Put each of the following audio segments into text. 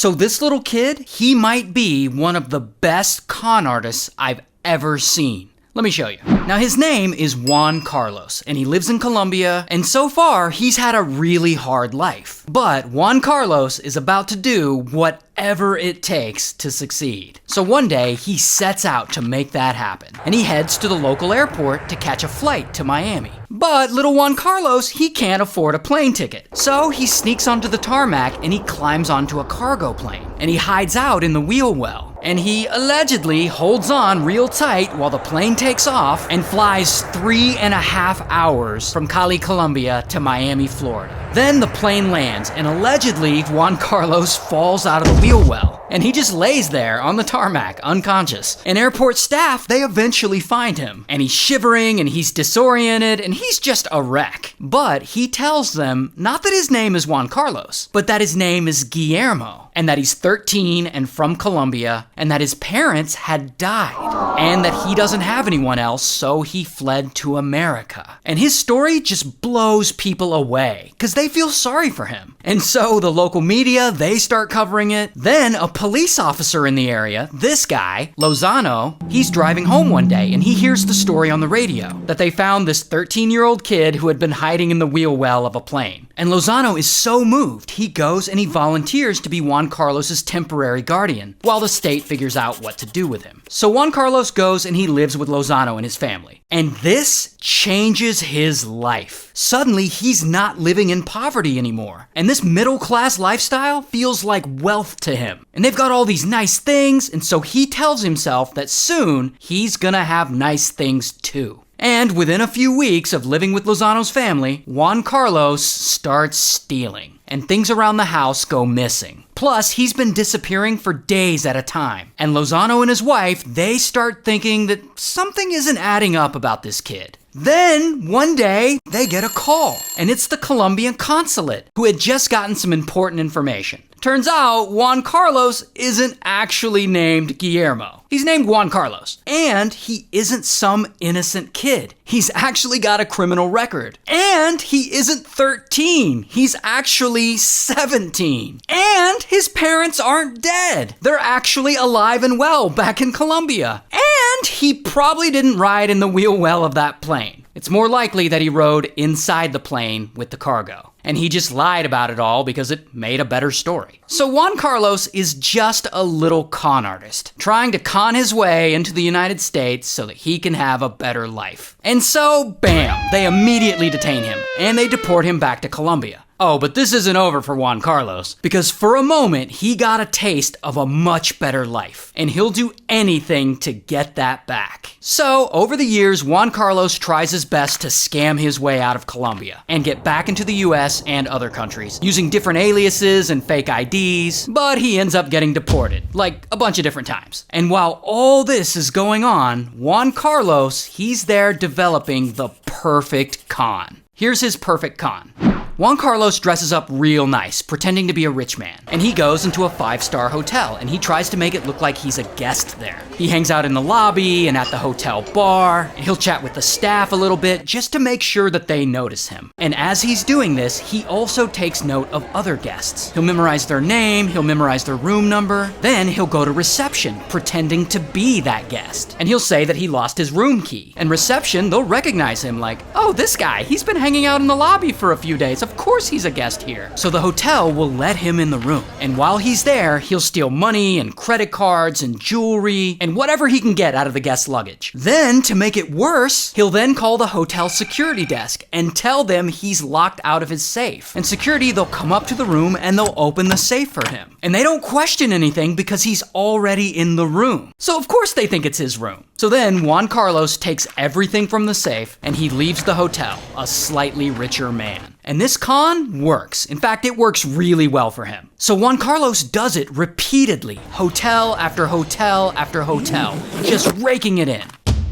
So this little kid, he might be one of the best con artists I've ever seen. Let me show you. Now his name is Juan Carlos, and he lives in Colombia, and so far he's had a really hard life. But Juan Carlos is about to do whatever it takes to succeed. So one day he sets out to make that happen, and he heads to the local airport to catch a flight to Miami. But little Juan Carlos, he can't afford a plane ticket. So he sneaks onto the tarmac and he climbs onto a cargo plane, and he hides out in the wheel well. And he allegedly holds on real tight while the plane takes off and flies 3.5 hours from Cali, Colombia to Miami, Florida. Then the plane lands, and allegedly Juan Carlos falls out of the wheel well. And he just lays there on the tarmac, unconscious. And airport staff, they eventually find him. And he's shivering, and he's disoriented, and he's just a wreck. But he tells them not that his name is Juan Carlos, but that his name is Guillermo, and that he's 13 and from Colombia, and that his parents had died, and that he doesn't have anyone else, so he fled to America. And his story just blows people away, because they feel sorry for him. And so the local media, they start covering it. Then a police officer in the area, this guy, Lozano, he's driving home one day, and he hears the story on the radio, that they found this 13-year-old kid who had been hiding in the wheel well of a plane. And Lozano is so moved, he goes and he volunteers to be Juan Carlos's temporary guardian, while the state figures out what to do with him. So Juan Carlos goes and he lives with Lozano and his family. And this changes his life. Suddenly, he's not living in poverty anymore. And this middle-class lifestyle feels like wealth to him. And they've got all these nice things, and so he tells himself that soon he's gonna have nice things too. And within a few weeks of living with Lozano's family, Juan Carlos starts stealing, and things around the house go missing. Plus, he's been disappearing for days at a time. And Lozano and his wife, they start thinking that something isn't adding up about this kid. Then, one day, they get a call, and it's the Colombian consulate, who had just gotten some important information. Turns out, Juan Carlos isn't actually named Guillermo. He's named Juan Carlos. And he isn't some innocent kid. He's actually got a criminal record. And he isn't 13. He's actually 17. And his parents aren't dead. They're actually alive and well back in Colombia. And he probably didn't ride in the wheel well of that plane. It's more likely that he rode inside the plane with the cargo. And he just lied about it all because it made a better story. So Juan Carlos is just a little con artist, trying to con his way into the United States so that he can have a better life. And so, bam, they immediately detain him, and they deport him back to Colombia. Oh, but this isn't over for Juan Carlos, because for a moment, he got a taste of a much better life, and he'll do anything to get that back. So, over the years, Juan Carlos tries his best to scam his way out of Colombia, and get back into the US and other countries, using different aliases and fake IDs, but he ends up getting deported, like a bunch of different times. And while all this is going on, Juan Carlos, he's there developing the perfect con. Here's his perfect con. Juan Carlos dresses up real nice, pretending to be a rich man. And he goes into a 5-star hotel, and he tries to make it look like he's a guest there. He hangs out in the lobby and at the hotel bar, and he'll chat with the staff a little bit just to make sure that they notice him. And as he's doing this, he also takes note of other guests. He'll memorize their name, he'll memorize their room number, then he'll go to reception, pretending to be that guest. And he'll say that he lost his room key. And reception, they'll recognize him like, oh, this guy, he's been hanging out in the lobby for a few days. Of course he's a guest here. So the hotel will let him in the room. And while he's there, he'll steal money and credit cards and jewelry and whatever he can get out of the guest's luggage. Then, to make it worse, he'll then call the hotel security desk and tell them he's locked out of his safe. And security, they'll come up to the room and they'll open the safe for him. And they don't question anything because he's already in the room. So of course they think it's his room. So then Juan Carlos takes everything from the safe and he leaves the hotel, a slightly richer man. And this con works. In fact, it works really well for him. So Juan Carlos does it repeatedly, hotel after hotel after hotel, just raking it in.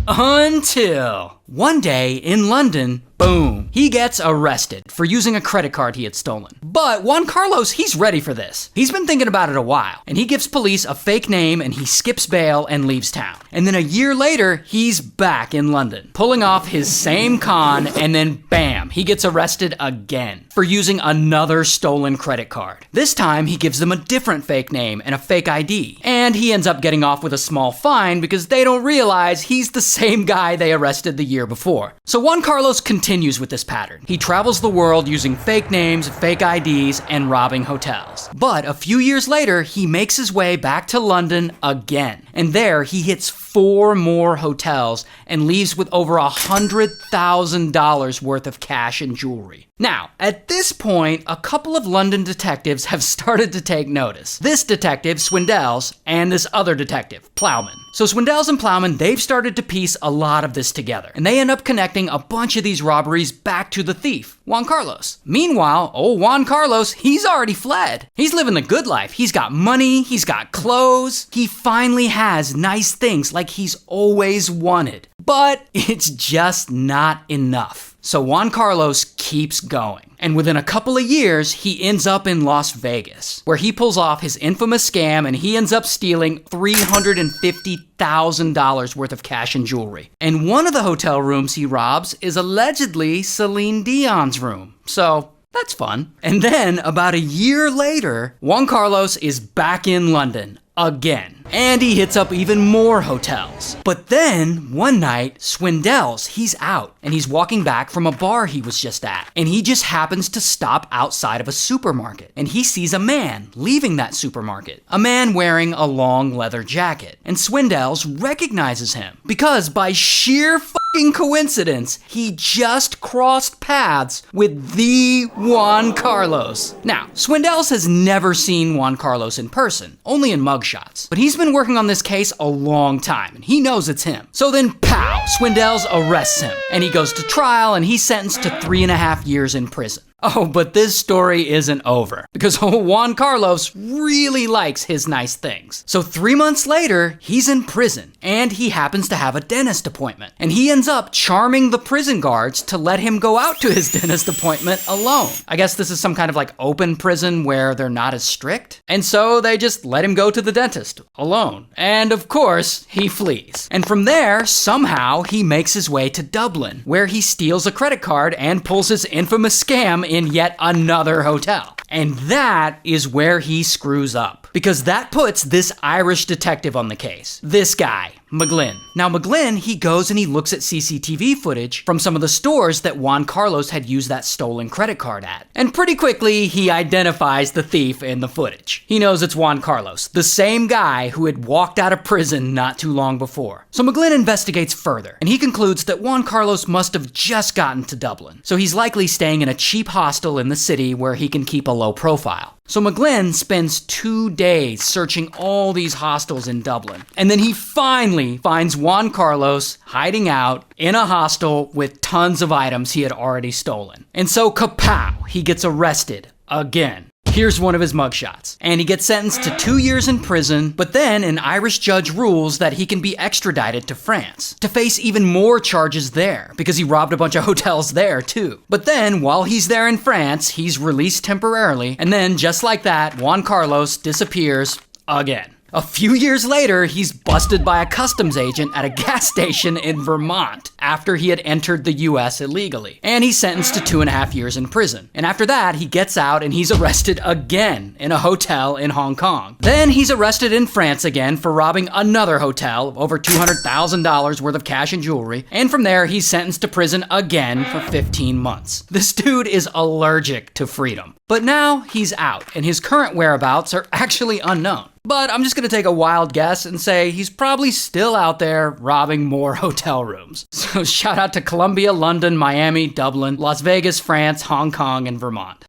Until one day in London, boom, he gets arrested for using a credit card he had stolen. But Juan Carlos, he's ready for this. He's been thinking about it a while, and he gives police a fake name and he skips bail and leaves town. And then a year later, he's back in London, pulling off his same con, and then bam, he gets arrested again for using another stolen credit card. This time, he gives them a different fake name and a fake ID. And he ends up getting off with a small fine because they don't realize he's the same guy they arrested the year before. So Juan Carlos continues with this pattern. He travels the world using fake names, fake IDs, and robbing hotels. But a few years later, he makes his way back to London again. And there, he hits 4 more hotels and leaves with over $100,000 worth of cash and jewelry. Now, at this point, a couple of London detectives have started to take notice. This detective, Swindells, and this other detective, Plowman. So Swindells and Plowman, they've started to piece a lot of this together, and they end up connecting a bunch of these robberies back to the thief, Juan Carlos. Meanwhile, old Juan Carlos, he's already fled. He's living the good life. He's got money, he's got clothes, he finally has nice things like he's always wanted. But it's just not enough. So Juan Carlos keeps going. And within a couple of years, he ends up in Las Vegas, where he pulls off his infamous scam and he ends up stealing $350,000 worth of cash and jewelry. And one of the hotel rooms he robs is allegedly Celine Dion's room. So that's fun. And then about a year later, Juan Carlos is back in London again. And he hits up even more hotels. But then, one night, Swindells, he's out, and he's walking back from a bar he was just at. And he just happens to stop outside of a supermarket. And he sees a man leaving that supermarket. A man wearing a long leather jacket. And Swindells recognizes him. Because by sheer fucking coincidence, he just crossed paths with the Juan Carlos. Now, Swindells has never seen Juan Carlos in person, only in mugshots. But he's been working on this case a long time, and he knows it's him. So then, pow, Swindells arrests him, and he goes to trial, and he's sentenced to 3.5 years in prison. Oh, but this story isn't over, because Juan Carlos really likes his nice things. So 3 months later, he's in prison, and he happens to have a dentist appointment. And he ends up charming the prison guards to let him go out to his dentist appointment alone. I guess this is some kind of like open prison where they're not as strict. And so they just let him go to the dentist alone. And of course, he flees. And from there, somehow, he makes his way to Dublin, where he steals a credit card and pulls his infamous scam in yet another hotel. And that is where he screws up, because that puts this Irish detective on the case. This guy, McGlynn. Now McGlynn, he goes and he looks at CCTV footage from some of the stores that Juan Carlos had used that stolen credit card at. And pretty quickly, he identifies the thief in the footage. He knows it's Juan Carlos, the same guy who had walked out of prison not too long before. So McGlynn investigates further, and he concludes that Juan Carlos must have just gotten to Dublin. So he's likely staying in a cheap hostel in the city where he can keep a low profile. So McGlynn spends 2 days searching all these hostels in Dublin. And then he finally finds Juan Carlos hiding out in a hostel with tons of items he had already stolen. And so kapow, he gets arrested again. Here's one of his mugshots. And he gets sentenced to 2 years in prison, but then an Irish judge rules that he can be extradited to France to face even more charges there, because he robbed a bunch of hotels there too. But then, while he's there in France, he's released temporarily, and then just like that, Juan Carlos disappears again. A few years later, he's busted by a customs agent at a gas station in Vermont after he had entered the US illegally. And he's sentenced to 2.5 years in prison. And after that, he gets out and he's arrested again in a hotel in Hong Kong. Then he's arrested in France again for robbing another hotel of over $200,000 worth of cash and jewelry. And from there, he's sentenced to prison again for 15 months. This dude is allergic to freedom. But now he's out, and his current whereabouts are actually unknown. But I'm just gonna take a wild guess and say he's probably still out there robbing more hotel rooms. So shout out to Colombia, London, Miami, Dublin, Las Vegas, France, Hong Kong, and Vermont.